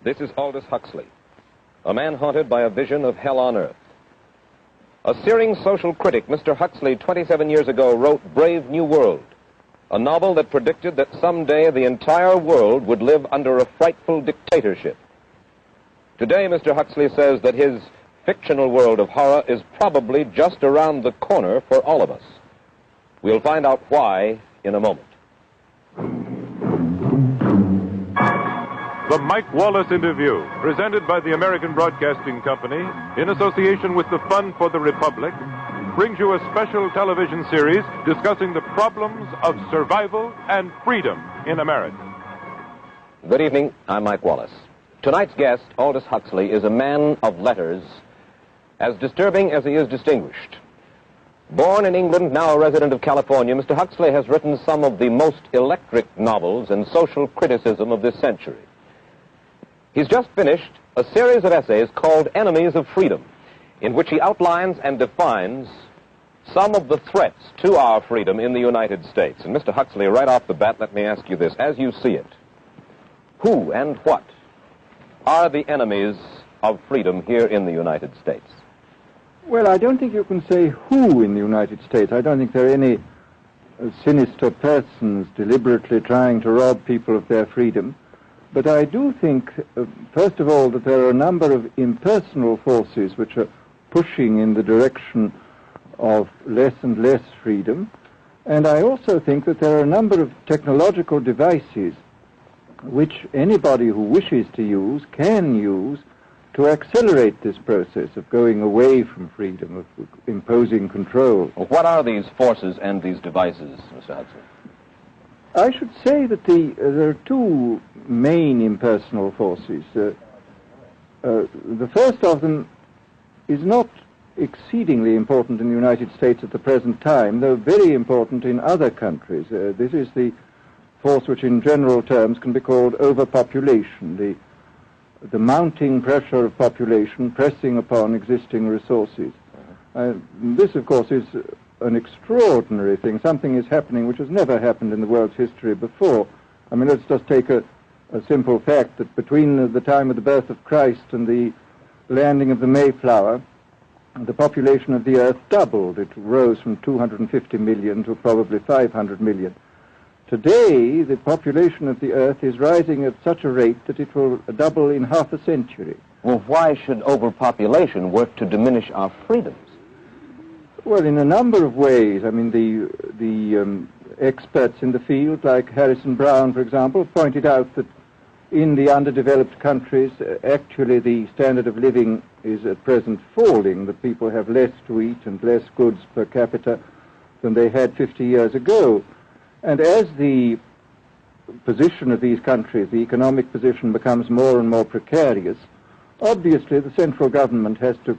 This is Aldous Huxley, a man haunted by a vision of hell on earth. A searing social critic, Mr. Huxley, 27 years ago, wrote Brave New World, a novel that predicted that someday the entire world would live under a frightful dictatorship. Today, Mr. Huxley says that his fictional world of horror is probably just around the corner for all of us. We'll find out why in a moment. The Mike Wallace Interview, presented by the American Broadcasting Company in association with the Fund for the Republic, brings you a special television series discussing the problems of survival and freedom in America. Good evening. I'm Mike Wallace. Tonight's guest, Aldous Huxley, is a man of letters, as disturbing as he is distinguished. Born in England, now a resident of California, Mr. Huxley has written some of the most electric novels and social criticism of this century. He's just finished a series of essays called Enemies of Freedom, in which he outlines and defines some of the threats to our freedom in the United States. And Mr. Huxley, right off the bat, let me ask you this. As you see it, who and what are the enemies of freedom here in the United States? Well, I don't think you can say who in the United States. I don't think there are any sinister persons deliberately trying to rob people of their freedom. But I do think, first of all, that there are a number of impersonal forces which are pushing in the direction of less and less freedom. And I also think that there are a number of technological devices which anybody who wishes to use can use to accelerate this process of going away from freedom, of imposing control. Well, what are these forces and these devices, Mr. Huxley? I should say that there are two main impersonal forces. The first of them is not exceedingly important in the United States at the present time, though very important in other countries. This is the force which in general terms can be called overpopulation, the mounting pressure of population pressing upon existing resources. This, of course, is an extraordinary thing. Something is happening which has never happened in the world's history before. I mean, let's just take a simple fact that between the time of the birth of Christ and the landing of the Mayflower, the population of the Earth doubled. It rose from 250 million to probably 500 million. Today, the population of the Earth is rising at such a rate that it will double in half a century. Well, why should overpopulation work to diminish our freedoms? Well, in a number of ways. I mean, the experts in the field, like Harrison Brown, for example, pointed out that in the underdeveloped countries, actually the standard of living is at present falling, that people have less to eat and less goods per capita than they had 50 years ago. And as the position of these countries, the economic position, becomes more and more precarious, obviously the central government has to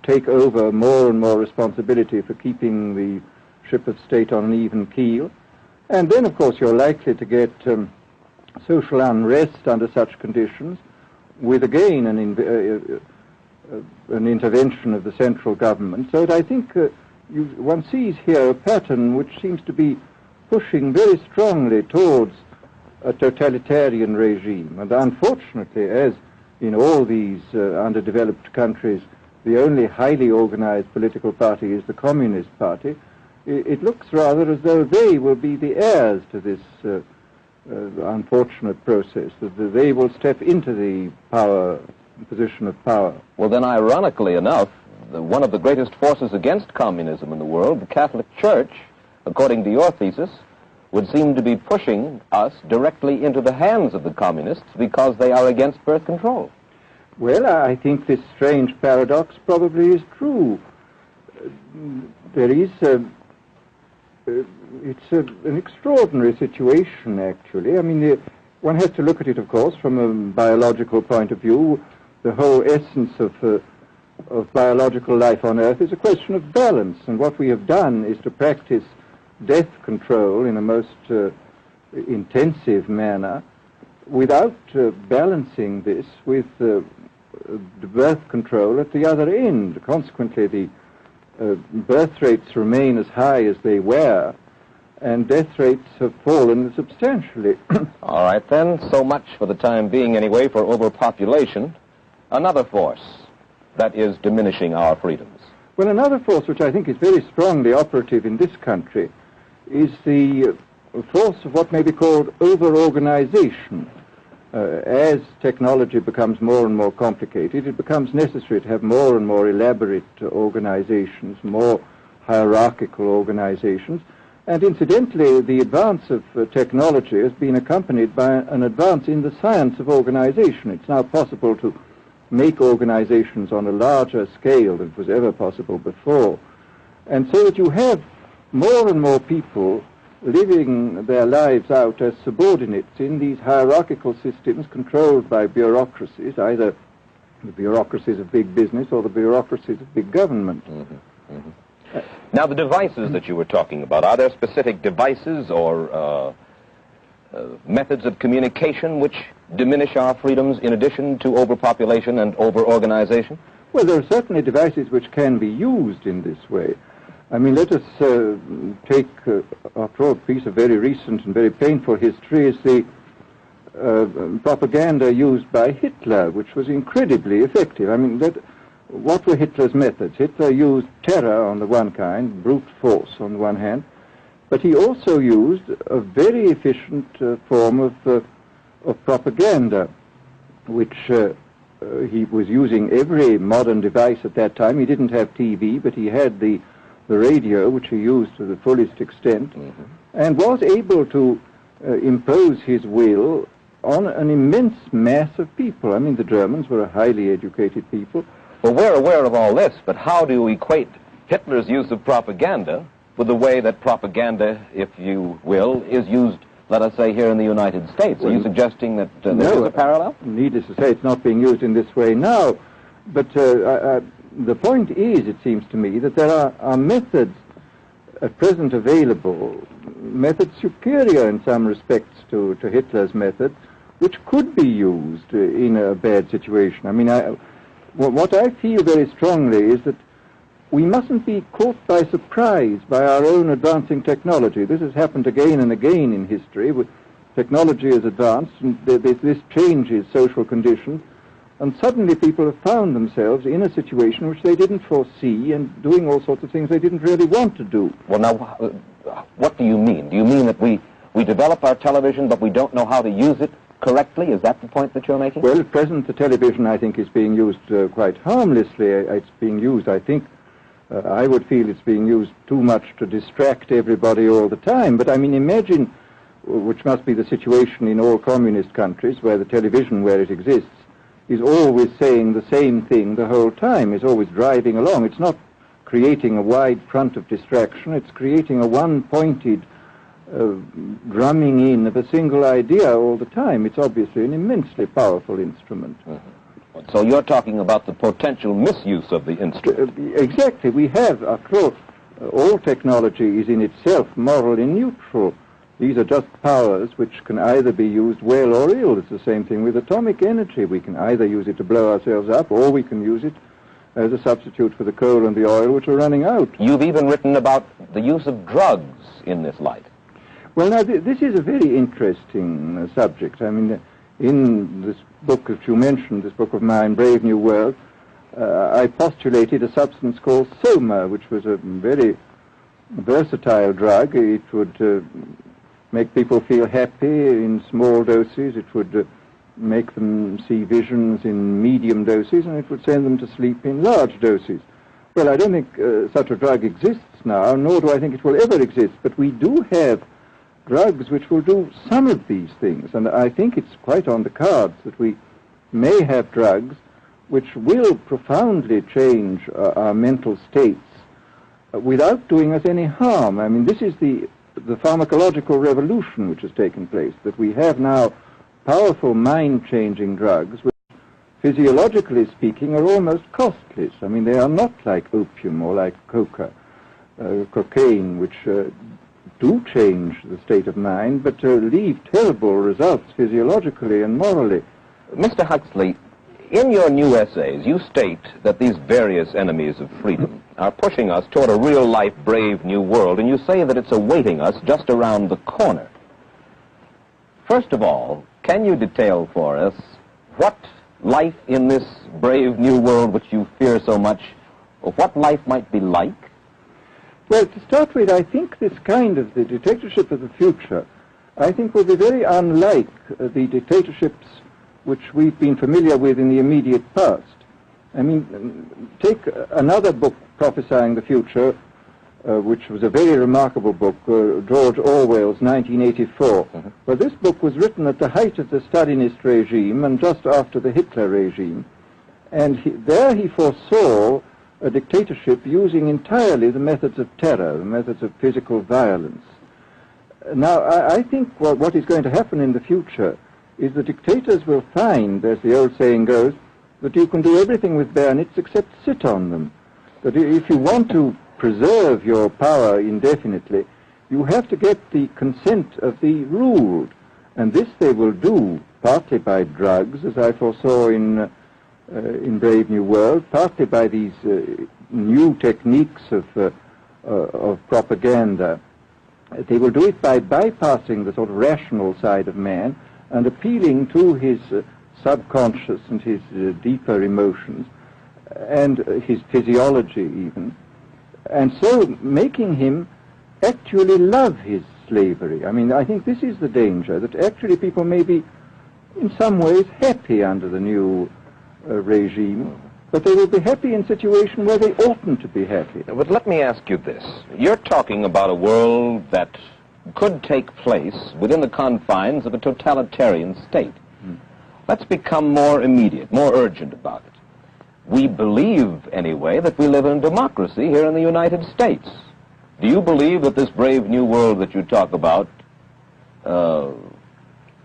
take over more and more responsibility for keeping the ship of state on an even keel. And then, of course, you're likely to get social unrest under such conditions, with again an intervention of the central government. So that I think one sees here a pattern which seems to be pushing very strongly towards a totalitarian regime. And unfortunately, as in all these underdeveloped countries, the only highly organized political party is the Communist Party, it looks rather as though they will be the heirs to this unfortunate process, that they will step into the position of power. Well, then, ironically enough, one of the greatest forces against communism in the world, the Catholic Church, according to your thesis, would seem to be pushing us directly into the hands of the communists because they are against birth control. Well, I think this strange paradox probably is true. There is it's an extraordinary situation, actually. I mean, one has to look at it, of course, from a biological point of view. The whole essence of biological life on Earth is a question of balance, and what we have done is to practice death control in a most intensive manner without balancing this with birth control at the other end. Consequently, the birth rates remain as high as they were, and death rates have fallen substantially. All right, then. So much for the time being, anyway, for overpopulation. Another force that is diminishing our freedoms. Well, another force which I think is very strongly operative in this country is the force of what may be called over-organization. As technology becomes more and more complicated, it becomes necessary to have more and more elaborate organizations, more hierarchical organizations. And incidentally, the advance of technology has been accompanied by an advance in the science of organization. It's now possible to make organizations on a larger scale than was ever possible before. And so that you have more and more people living their lives out as subordinates in these hierarchical systems controlled by bureaucracies, either the bureaucracies of big business or the bureaucracies of big government. Mm-hmm. Mm-hmm. Now, the devices that you were talking about, are there specific devices or methods of communication which diminish our freedoms in addition to overpopulation and over-organization? Well, there are certainly devices which can be used in this way. I mean, let us take, after all, a piece of very recent and very painful history is the propaganda used by Hitler, which was incredibly effective. I mean, what were Hitler's methods? Hitler used terror on the one kind, brute force on the one hand, but he also used a very efficient form of propaganda, which he was using every modern device at that time. He didn't have TV, but he had the radio, which he used to the fullest extent, mm-hmm. and was able to impose his will on an immense mass of people. I mean, the Germans were a highly educated people. Well, we're aware of all this, but how do you equate Hitler's use of propaganda with the way that propaganda, if you will, is used, let us say, here in the United States? Are you suggesting that there is a parallel? Needless to say, it's not being used in this way now, but the point is, it seems to me, that there are methods at present available, methods superior in some respects to Hitler's methods, which could be used in a bad situation. I mean, what I feel very strongly is that we mustn't be caught by surprise by our own advancing technology. This has happened again and again in history. Technology has advanced, and this changes social conditions, and suddenly people have found themselves in a situation which they didn't foresee and doing all sorts of things they didn't really want to do. Well, now, what do you mean? Do you mean that we develop our television, but we don't know how to use it correctly? Is that the point that you're making? Well, at present, the television, I think, is being used quite harmlessly. It's being used, I think, I would feel it's being used too much to distract everybody all the time. But, I mean, imagine, which must be the situation in all communist countries, where the television, where it exists, is always saying the same thing the whole time, is always driving along. It's not creating a wide front of distraction, it's creating a one-pointed drumming in of a single idea all the time. It's obviously an immensely powerful instrument. Mm-hmm. So you're talking about the potential misuse of the instrument. Exactly. We have, after all technology is in itself morally neutral. These are just powers which can either be used well or ill. It's the same thing with atomic energy. We can either use it to blow ourselves up, or we can use it as a substitute for the coal and the oil, which are running out. You've even written about the use of drugs in this light. Well, now, this is a very interesting subject. I mean, in this book that you mentioned, this book of mine, Brave New World, I postulated a substance called soma, which was a very versatile drug. It would make people feel happy in small doses. It would make them see visions in medium doses, and it would send them to sleep in large doses. Well, I don't think such a drug exists now, nor do I think it will ever exist, but we do have drugs which will do some of these things, and I think it's quite on the cards that we may have drugs which will profoundly change our mental states without doing us any harm. I mean, this is the pharmacological revolution which has taken place, that we have now powerful mind-changing drugs which, physiologically speaking, are almost costless. I mean, they are not like opium or like cocaine, which do change the state of mind, but leave terrible results physiologically and morally. Mr. Huxley, In your new essays, you state that these various enemies of freedom are pushing us toward a real-life, brave new world, and you say that it's awaiting us just around the corner. First of all, can you detail for us what life in this brave new world which you fear so much, or what life might be like? Well, to start with, I think this kind of the dictatorship of the future, I think will be very unlike the dictatorships which we've been familiar with in the immediate past. I mean, take another book prophesying the future, which was a very remarkable book, George Orwell's 1984. Well, this book was written at the height of the Stalinist regime and just after the Hitler regime. And there he foresaw a dictatorship using entirely the methods of terror, the methods of physical violence. Now, I think what is going to happen in the future is the dictators will find, as the old saying goes, that you can do everything with bayonets except sit on them. That if you want to preserve your power indefinitely, you have to get the consent of the ruled. And this they will do partly by drugs, as I foresaw in Brave New World, partly by these new techniques of propaganda. They will do it by bypassing the sort of rational side of man and appealing to his subconscious and his deeper emotions and his physiology even, and so making him actually love his slavery. I mean, I think this is the danger, that actually people may be in some ways happy under the new regime, but they will be happy in a situation where they oughtn't to be happy. But let me ask you this. You're talking about a world that could take place within the confines of a totalitarian state. Let's become more immediate, more urgent about it. We believe, anyway, that we live in democracy here in the United States. Do you believe that this brave new world that you talk about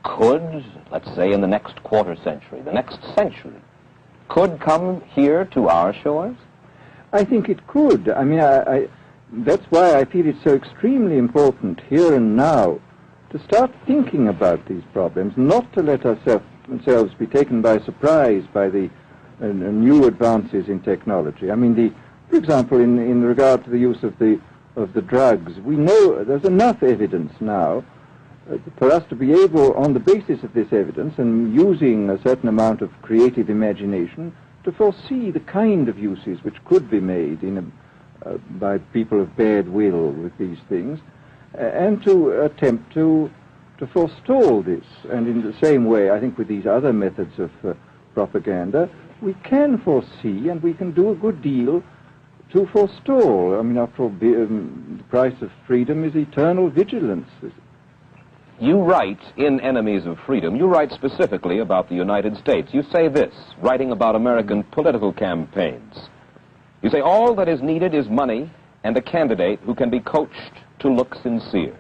could, let's say in the next quarter century, the next century, could come here to our shores? I think it could. I mean, that's why I feel it's so extremely important here and now to start thinking about these problems, not to let ourselves be taken by surprise by the new advances in technology. I mean, for example, in regard to the use of the drugs, we know there's enough evidence now for us to be able, on the basis of this evidence and using a certain amount of creative imagination, to foresee the kind of uses which could be made by people of bad will with these things, and to attempt to forestall this. And in the same way, I think with these other methods of propaganda, we can foresee and we can do a good deal to forestall. I mean, after all, the price of freedom is eternal vigilance. You write in Enemies of Freedom, you write specifically about the United States. You say this, writing about American political campaigns. You say, all that is needed is money and a candidate who can be coached to look sincere.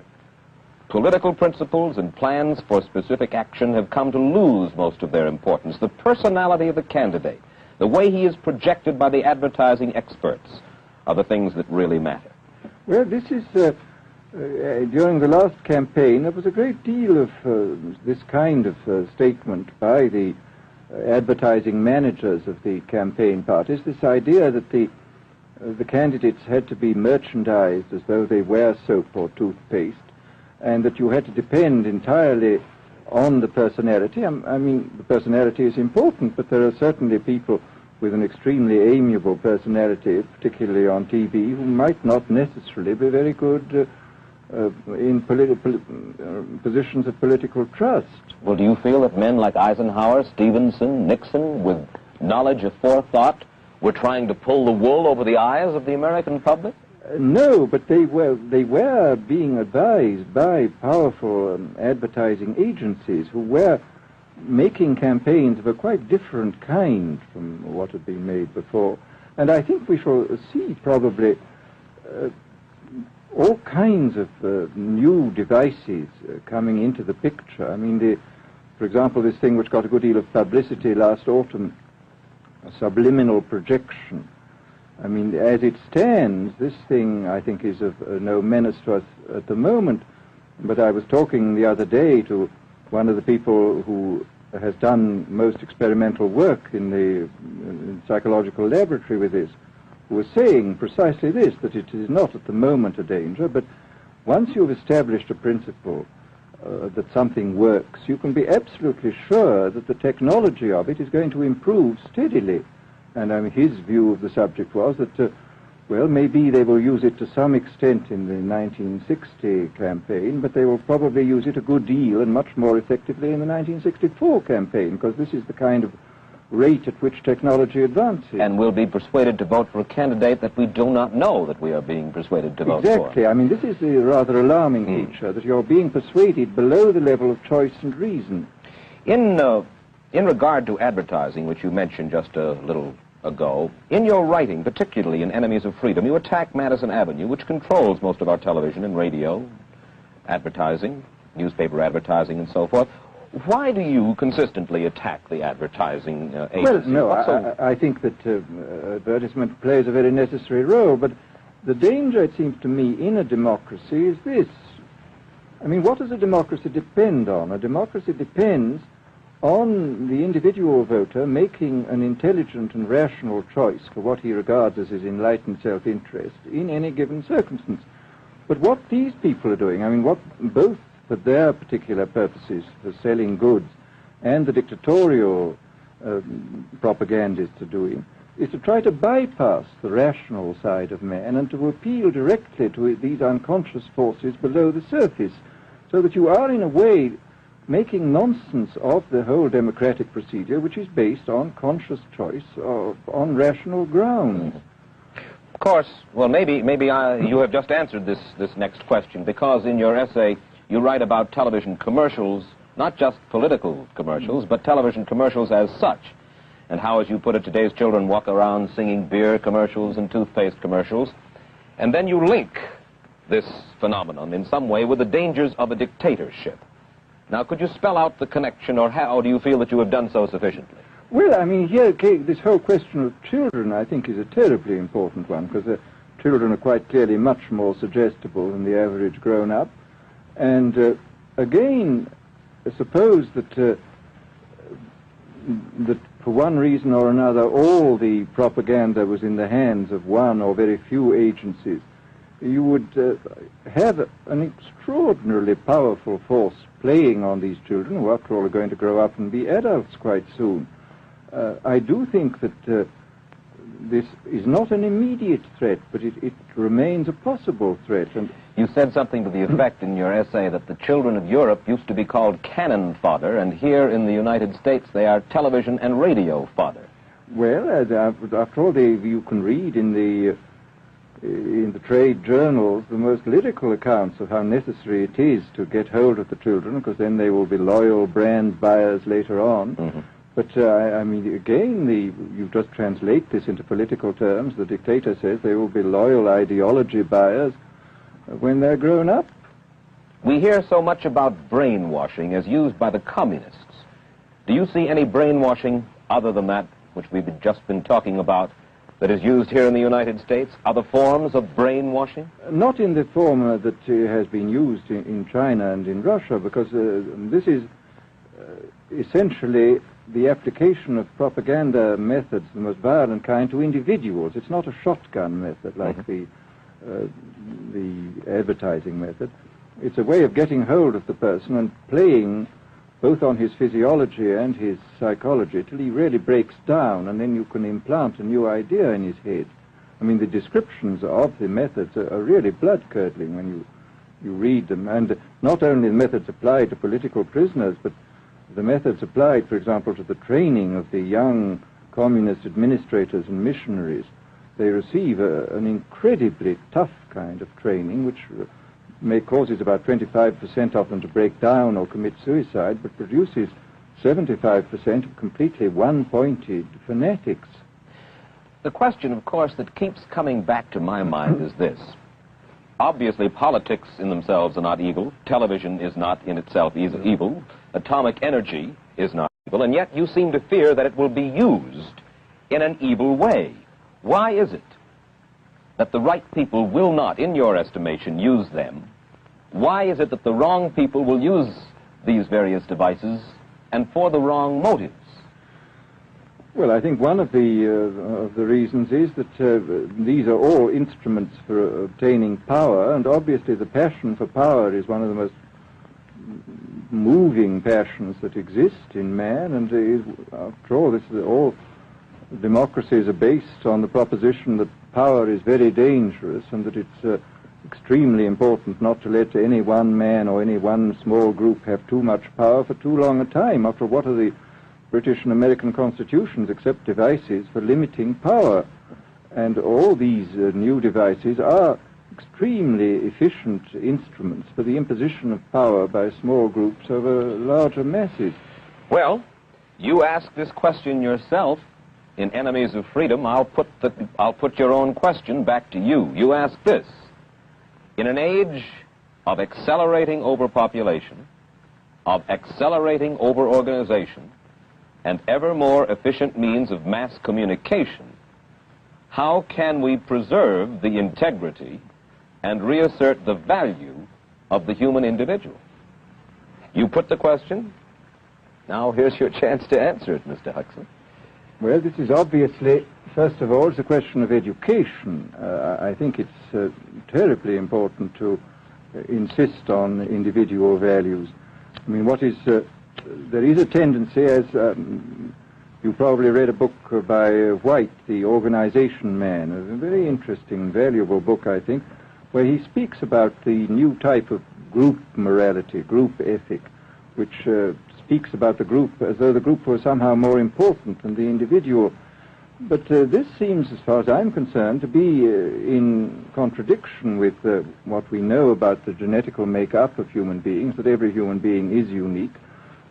Political principles and plans for specific action have come to lose most of their importance. The personality of the candidate, the way he is projected by the advertising experts, are the things that really matter. Well, this is, during the last campaign, there was a great deal of this kind of statement by the advertising managers of the campaign parties, this idea that the candidates had to be merchandised as though they were soap or toothpaste, and that you had to depend entirely on the personality. I mean, the personality is important, but there are certainly people with an extremely amiable personality, particularly on TV, who might not necessarily be very good in positions of political trust. Well, do you feel that men like Eisenhower, Stevenson, Nixon, with knowledge of forethought, were trying to pull the wool over the eyes of the American public? No, but they were being advised by powerful advertising agencies who were making campaigns of a quite different kind from what had been made before. And I think we shall see probably all kinds of new devices coming into the picture. I mean, for example, this thing which got a good deal of publicity last autumn, subliminal projection. I mean, as it stands, this thing, I think, is of no menace to us at the moment. But I was talking the other day to one of the people who has done most experimental work in the psychological laboratory with this, was saying precisely this, that it is not at the moment a danger, but once you've established a principle that something works, you can be absolutely sure that the technology of it is going to improve steadily. And I mean, his view of the subject was that, well, maybe they will use it to some extent in the 1960 campaign, but they will probably use it a good deal and much more effectively in the 1964 campaign, because this is the kind of rate at which technology advances. And we'll be persuaded to vote for a candidate that we do not know that we are being persuaded to vote for. Exactly. I mean, this is a rather alarming feature, that you're being persuaded below the level of choice and reason. In regard to advertising, which you mentioned just a little ago, in your writing, particularly in Enemies of Freedom, you attack Madison Avenue, which controls most of our television and radio advertising, newspaper advertising, and so forth. Why do you consistently attack the advertising agency? Well, no, I think that advertisement plays a very necessary role, but the danger, it seems to me, in a democracy is this. I mean, what does a democracy depend on? A democracy depends on the individual voter making an intelligent and rational choice for what he regards as his enlightened self-interest in any given circumstance. But what these people are doing, I mean, what both for their particular purposes, for selling goods, and the dictatorial propagandists are doing, is to try to bypass the rational side of man and to appeal directly to these unconscious forces below the surface, so that you are, in a way, making nonsense of the whole democratic procedure, which is based on conscious choice on rational grounds. Of course, well, maybe you have just answered this next question, because in your essay you write about television commercials, not just political commercials, but television commercials as such, and how, as you put it, today's children walk around singing beer commercials and toothpaste commercials, and then you link this phenomenon in some way with the dangers of a dictatorship. Now, could you spell out the connection, or how do you feel that you have done so sufficiently? Well, I mean, here, this whole question of children, I think, is a terribly important one, because children are quite clearly much more suggestible than the average grown-up. And again, suppose that for one reason or another all the propaganda was in the hands of one or very few agencies, you would have an extraordinarily powerful force playing on these children, who after all are going to grow up and be adults quite soon. I do think that this is not an immediate threat, but it remains a possible threat. And you said something to the effect in your essay that the children of Europe used to be called cannon fodder, and here in the United States they are television and radio fodder. Well, after all, you can read in the trade journals the most lyrical accounts of how necessary it is to get hold of the children, because then they will be loyal brand buyers later on. Mm-hmm. But, I mean, again, you just translate this into political terms. The dictator says they will be loyal ideology buyers when they're grown up. We hear so much about brainwashing as used by the communists. Do you see any brainwashing other than that which we've just been talking about that is used here in the United States? Other forms of brainwashing? Not in the form that has been used in China and in Russia, because this is essentially the application of propaganda methods, the most violent kind, to individuals. It's not a shotgun method like the advertising method. It's a way of getting hold of the person and playing both on his physiology and his psychology till he really breaks down, and then you can implant a new idea in his head. I mean, the descriptions of the methods are really blood-curdling when you read them, and not only the methods applied to political prisoners, but the methods applied, for example, to the training of the young communist administrators and missionaries. They receive an incredibly tough kind of training, which causes about 25% of them to break down or commit suicide, but produces 75% of completely one-pointed fanatics. The question, of course, that keeps coming back to my mind is this. Obviously, politics in themselves are not evil. Television is not in itself evil. Atomic energy is not evil. And yet you seem to fear that it will be used in an evil way. Why is it that the right people will not, in your estimation, use them? Why is it that the wrong people will use these various devices and for the wrong motives? Well, I think one of the reasons is that these are all instruments for obtaining power, and obviously the passion for power is one of the most moving passions that exist in man, and after all, all democracies are based on the proposition that power is very dangerous and that it's extremely important not to let any one man or any one small group have too much power for too long a time. After all, what are the British and American constitutions except devices for limiting power? And all these new devices are extremely efficient instruments for the imposition of power by small groups over larger masses. Well, you ask this question yourself in Enemies of Freedom. I'll put your own question back to you. You ask this: in an age of accelerating overpopulation, of accelerating overorganization, and ever more efficient means of mass communication, how can we preserve the integrity and reassert the value of the human individual? You put the question. Now here's your chance to answer it, Mr. Huxley. Well, this is obviously, first of all, it's a question of education. I think it's terribly important to insist on individual values. I mean, there is a tendency, as you probably read a book by White, The Organization Man, a very interesting, valuable book, I think, where he speaks about the new type of group morality, group ethic, which speaks about the group as though the group was somehow more important than the individual. But this seems, as far as I'm concerned, to be in contradiction with what we know about the genetical makeup of human beings, that every human being is unique.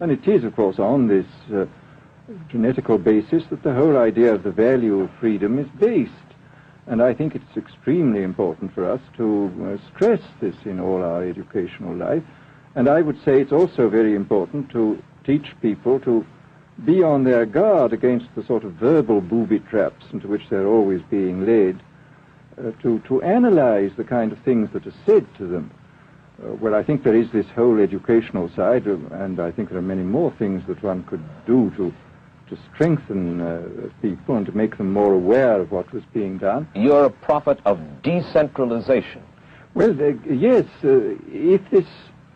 And it is, of course, on this genetical basis that the whole idea of the value of freedom is based. And I think it's extremely important for us to stress this in all our educational life. And I would say it's also very important to teach people to be on their guard against the sort of verbal booby traps into which they're always being led, to analyze the kind of things that are said to them. Well, I think there is this whole educational side, and I think there are many more things that one could do to strengthen people and to make them more aware of what was being done. You're a prophet of decentralization. Well, yes, if this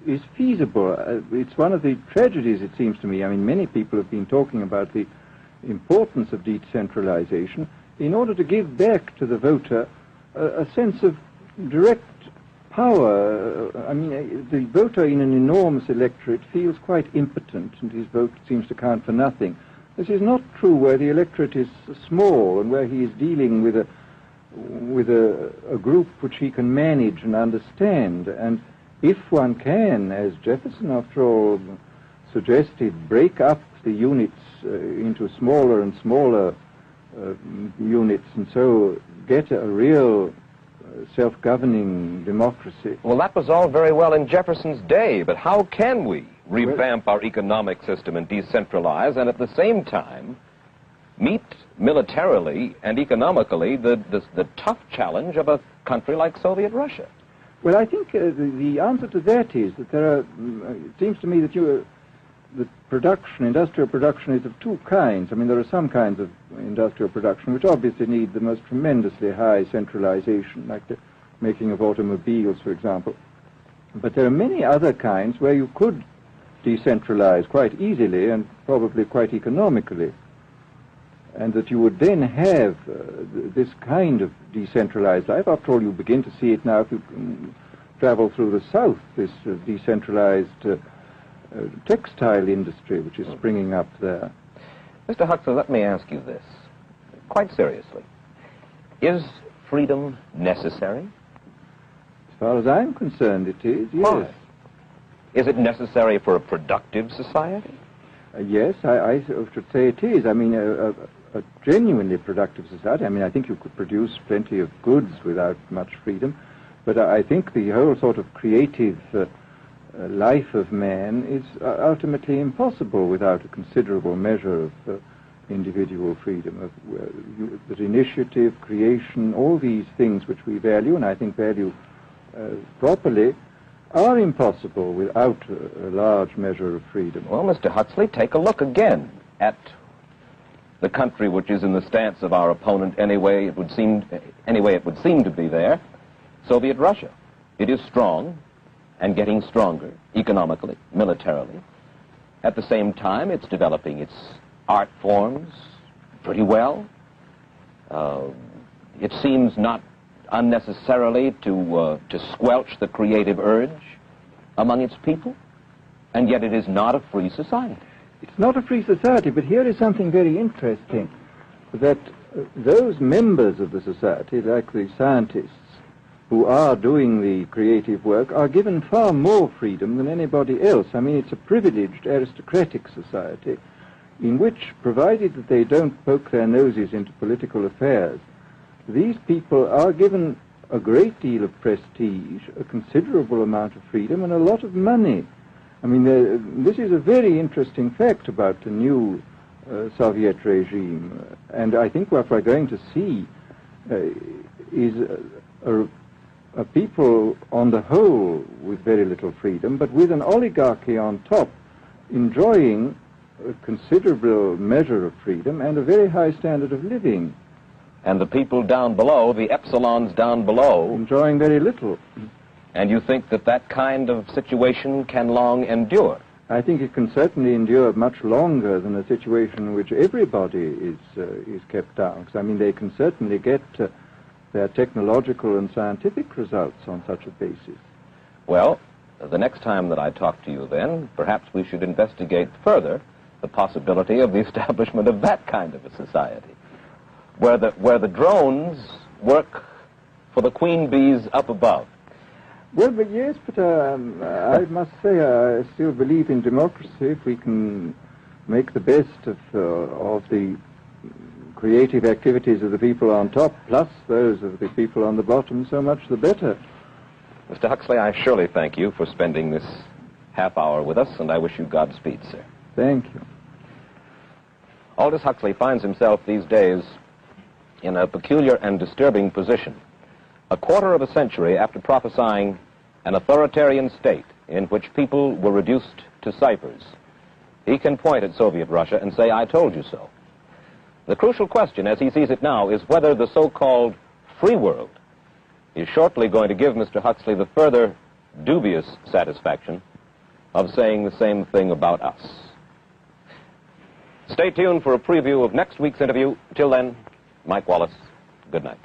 is feasible. It's one of the tragedies, it seems to me. I mean, many people have been talking about the importance of decentralization in order to give back to the voter a sense of direct power. I mean, the voter in an enormous electorate feels quite impotent, and his vote seems to count for nothing. This is not true where the electorate is small and where he is dealing with a group which he can manage and understand. And if one can, as Jefferson, after all, suggested, break up the units into smaller and smaller units, and so get a real self-governing democracy. Well, that was all very well in Jefferson's day, but how can we revamp our economic system and decentralize and at the same time meet militarily and economically the tough challenge of a country like Soviet Russia? Well, I think the answer to that is that there are, it seems to me that industrial production is of two kinds. I mean, there are some kinds of industrial production which obviously need the most tremendously high centralization, like the making of automobiles, for example. But there are many other kinds where you could decentralize quite easily and probably quite economically, and that you would then have this kind of decentralized life. After all, you begin to see it now if you travel through the South, this decentralized textile industry which is springing up there. Mr. Huxley, let me ask you this, quite seriously. Is freedom necessary? As far as I'm concerned, it is, yes. Why? Is it necessary for a productive society? Yes, I should say it is. I mean, a genuinely productive society. I mean, I think you could produce plenty of goods without much freedom, but I think the whole sort of creative life of man is ultimately impossible without a considerable measure of individual freedom, that initiative, creation, all these things which we value, and I think value properly, are impossible without a large measure of freedom. Well, Mr. Huxley, take a look again at the country which is in the stance of our opponent anyway it would seem to be there, Soviet Russia. It is strong and getting stronger economically, militarily. At the same time, it's developing its art forms pretty well. It seems not unnecessarily to squelch the creative urge among its people, and yet it is not a free society. It's not a free society, but here is something very interesting, that those members of the society, like the scientists who are doing the creative work, are given far more freedom than anybody else. I mean, it's a privileged aristocratic society in which, provided that they don't poke their noses into political affairs, these people are given a great deal of prestige, a considerable amount of freedom, and a lot of money. I mean, this is a very interesting fact about the new Soviet regime, and I think what we're going to see is a people on the whole with very little freedom, but with an oligarchy on top enjoying a considerable measure of freedom and a very high standard of living. And the people down below, the epsilons down below, enjoying very little. And you think that that kind of situation can long endure? I think it can certainly endure much longer than a situation in which everybody is kept down. Because, I mean, they can certainly get their technological and scientific results on such a basis. Well, the next time that I talk to you then, perhaps we should investigate further the possibility of the establishment of that kind of a society, where the drones work for the queen bees up above. Well, but yes, but I must say I still believe in democracy. If we can make the best of the creative activities of the people on top, plus those of the people on the bottom, so much the better. Mr. Huxley, I surely thank you for spending this half hour with us, and I wish you Godspeed, sir. Thank you. Aldous Huxley finds himself these days in a peculiar and disturbing position. A quarter of a century after prophesying an authoritarian state in which people were reduced to ciphers, he can point at Soviet Russia and say, "I told you so." The crucial question, as he sees it now, is whether the so-called free world is shortly going to give Mr. Huxley the further dubious satisfaction of saying the same thing about us. Stay tuned for a preview of next week's interview. Till then, Mike Wallace, good night.